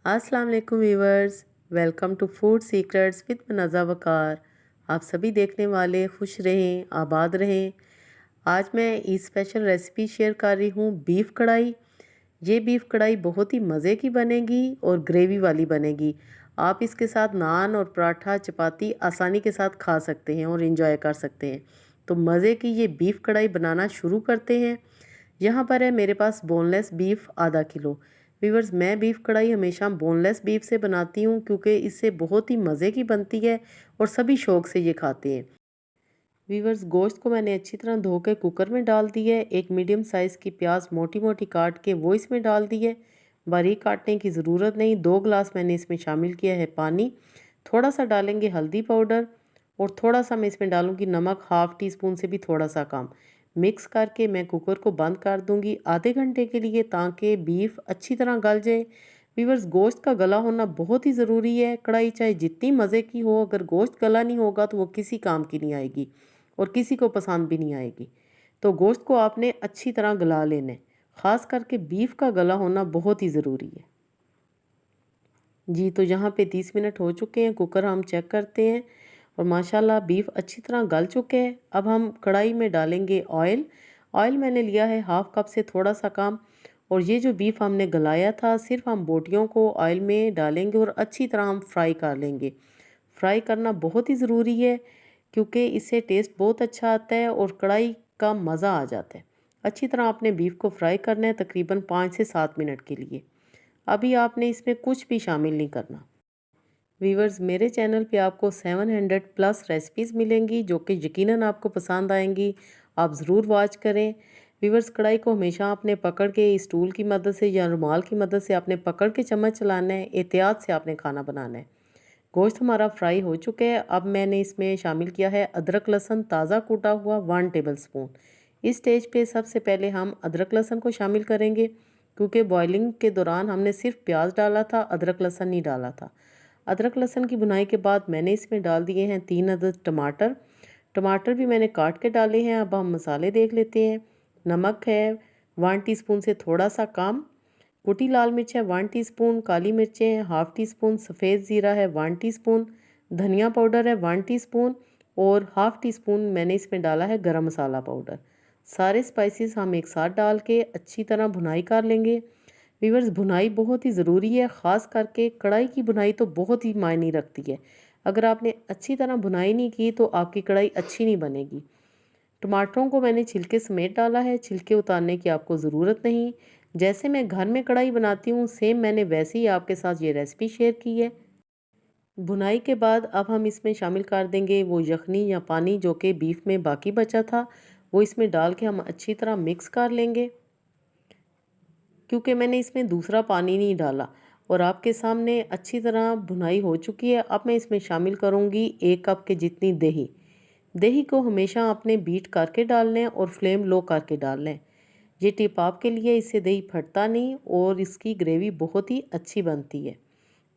अस्सलाम वालेकुम viewers, welcome to food secrets with Munazza Waqar. आप सभी देखने वाले खुश रहें, आबाद रहें। आज मैं ईद स्पेशल रेसिपी शेयर कर रही हूँ, बीफ कढ़ाई। ये बीफ कढ़ाई बहुत ही मज़े की बनेगी और ग्रेवी वाली बनेगी। आप इसके साथ नान और पराठा चपाती आसानी के साथ खा सकते हैं और इंजॉय कर सकते हैं। तो मज़े की ये बीफ कढ़ाई बनाना शुरू करते हैं। यहाँ पर है मेरे पास बोनलेस बीफ आधा किलो। व्यूवर्स, मैं बीफ कढ़ाई हमेशा बोनलेस बीफ से बनाती हूँ क्योंकि इससे बहुत ही मज़े की बनती है और सभी शौक से ये खाते हैं। व्यूवर्स, गोश्त को मैंने अच्छी तरह धो के कुकर में डाल दी है। एक मीडियम साइज़ की प्याज मोटी मोटी काट के वो इसमें डाल दी है। बारीक काटने की ज़रूरत नहीं। 2 गिलास मैंने इसमें शामिल किया है पानी। थोड़ा सा डालेंगे हल्दी पाउडर और थोड़ा सा मैं इसमें डालूंगी नमक, हाफ़ टी स्पून से भी थोड़ा सा कम। मिक्स करके मैं कुकर को बंद कर दूंगी आधे घंटे के लिए, ताकि बीफ अच्छी तरह गल जाए। व्यूवर्स, गोश्त का गला होना बहुत ही ज़रूरी है। कढ़ाई चाहे जितनी मज़े की हो, अगर गोश्त गला नहीं होगा तो वो किसी काम की नहीं आएगी और किसी को पसंद भी नहीं आएगी। तो गोश्त को आपने अच्छी तरह गला लेना है। ख़ास करके बीफ का गला होना बहुत ही ज़रूरी है। जी, तो यहाँ पे 30 मिनट हो चुके हैं। कुकर हम चेक करते हैं और माशाल्लाह बीफ अच्छी तरह गल चुके हैं। अब हम कढ़ाई में डालेंगे ऑयल। ऑयल मैंने लिया है हाफ़ कप से थोड़ा सा कम। और ये जो बीफ हमने गलाया था, सिर्फ हम बोटियों को ऑयल में डालेंगे और अच्छी तरह हम फ्राई कर लेंगे। फ्राई करना बहुत ही ज़रूरी है क्योंकि इससे टेस्ट बहुत अच्छा आता है और कढ़ाई का मज़ा आ जाता है। अच्छी तरह आपने बीफ को फ्राई करना है तकरीबन 5 से 7 मिनट के लिए। अभी आपने इसमें कुछ भी शामिल नहीं करना। वीवर्स, मेरे चैनल पे आपको 700 प्लस रेसिपीज़ मिलेंगी जो कि यकीनन आपको पसंद आएंगी। आप ज़रूर वॉच करें। वीवर्स, कढ़ाई को हमेशा आपने पकड़ के स्टूल की मदद से या रुमाल की मदद से आपने पकड़ के चम्मच चलाना है। एहतियात से आपने खाना बनाना है। गोश्त हमारा फ्राई हो चुका है। अब मैंने इसमें शामिल किया है अदरक लहसुन ताज़ा कूटा हुआ 1 टेबल स्पून। इस स्टेज पे सबसे पहले हम अदरक लहसुन को शामिल करेंगे क्योंकि बॉइलिंग के दौरान हमने सिर्फ प्याज डाला था, अदरक लहसुन नहीं डाला था। अदरक लहसुन की भुनाई के बाद मैंने इसमें डाल दिए हैं 3 अदद टमाटर। टमाटर भी मैंने काट के डाले हैं। अब हम मसाले देख लेते हैं। नमक है 1 टीस्पून से थोड़ा सा कम। कुटी लाल मिर्च है 1 टीस्पून। काली मिर्चें हैं हाफ़ टी स्पून। सफ़ेद ज़ीरा है 1 टीस्पून। धनिया पाउडर है 1 टीस्पून। और हाफ़ टी स्पून मैंने इसमें डाला है गरम मसाला पाउडर। सारे स्पाइसेस हम एक साथ डाल के अच्छी तरह भुनाई कर लेंगे। व्यूअर्स, भुनाई बहुत ही ज़रूरी है। ख़ास करके कढ़ाई की भुनाई तो बहुत ही मायने रखती है। अगर आपने अच्छी तरह भुनाई नहीं की तो आपकी कढ़ाई अच्छी नहीं बनेगी। टमाटरों को मैंने छिलके समेत डाला है। छिलके उतारने की आपको ज़रूरत नहीं। जैसे मैं घर में कढ़ाई बनाती हूँ सेम मैंने वैसे ही आपके साथ ये रेसिपी शेयर की है। भुनाई के बाद अब हम इसमें शामिल कर देंगे वो यखनी या पानी जो कि बीफ में बाकी बचा था। वो इसमें डाल के हम अच्छी तरह मिक्स कर लेंगे क्योंकि मैंने इसमें दूसरा पानी नहीं डाला। और आपके सामने अच्छी तरह भुनाई हो चुकी है। अब मैं इसमें शामिल करूँगी 1 कप के जितनी दही। दही को हमेशा आपने बीट करके डालना है और फ्लेम लो करके डालना है। ये टिप आपके लिए, इससे दही फटता नहीं और इसकी ग्रेवी बहुत ही अच्छी बनती है।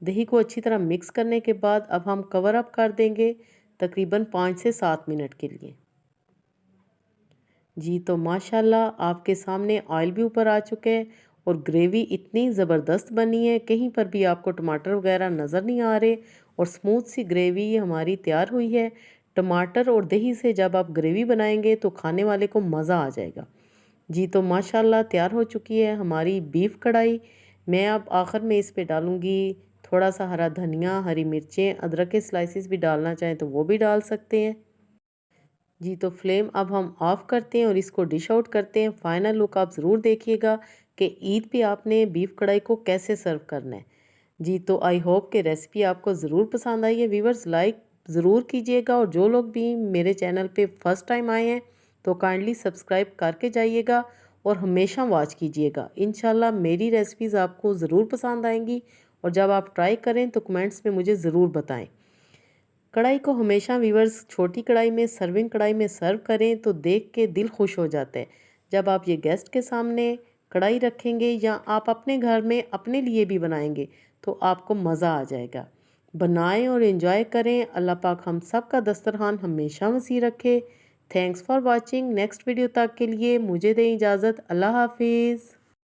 दही को अच्छी तरह मिक्स करने के बाद अब हम कवर अप कर देंगे तकरीबन 5 से 7 मिनट के लिए। जी, तो माशाल्लाह आपके सामने ऑयल भी ऊपर आ चुके हैं और ग्रेवी इतनी ज़बरदस्त बनी है, कहीं पर भी आपको टमाटर वगैरह नज़र नहीं आ रहे और स्मूथ सी ग्रेवी हमारी तैयार हुई है। टमाटर और दही से जब आप ग्रेवी बनाएंगे तो खाने वाले को मज़ा आ जाएगा। जी, तो माशाल्लाह तैयार हो चुकी है हमारी बीफ कढ़ाई। मैं अब आखिर में इस पे डालूँगी थोड़ा सा हरा धनिया, हरी मिर्चें, अदरक के स्लाइसेस भी डालना चाहें तो वो भी डाल सकते हैं। जी, तो फ्लेम अब हम ऑफ़ करते हैं और इसको डिश आउट करते हैं। फाइनल लुक आप ज़रूर देखिएगा कि ईद पे आपने बीफ कढ़ाई को कैसे सर्व करना है। जी, तो आई होप कि रेसिपी आपको ज़रूर पसंद आई है। व्यूअर्स, लाइक ज़रूर कीजिएगा और जो लोग भी मेरे चैनल पे फर्स्ट टाइम आए हैं तो काइंडली सब्सक्राइब करके जाइएगा और हमेशा वॉच कीजिएगा। इंशाल्लाह मेरी रेसिपीज़ आपको ज़रूर पसंद आएंगी और जब आप ट्राई करें तो कमेंट्स में मुझे ज़रूर बताएं। कढ़ाई को हमेशा व्यूअर्स छोटी कढ़ाई में, सर्विंग कढ़ाई में सर्व करें तो देख के दिल खुश हो जाता है। जब आप ये गेस्ट के सामने कढ़ाई रखेंगे या आप अपने घर में अपने लिए भी बनाएंगे तो आपको मज़ा आ जाएगा। बनाएं और एंजॉय करें। अल्लाह पाक हम सब का दस्तरखान हमेशा वसी रखे। Thanks for watching. Next video तक के लिए मुझे दें इजाज़त। अल्लाह हाफिज़।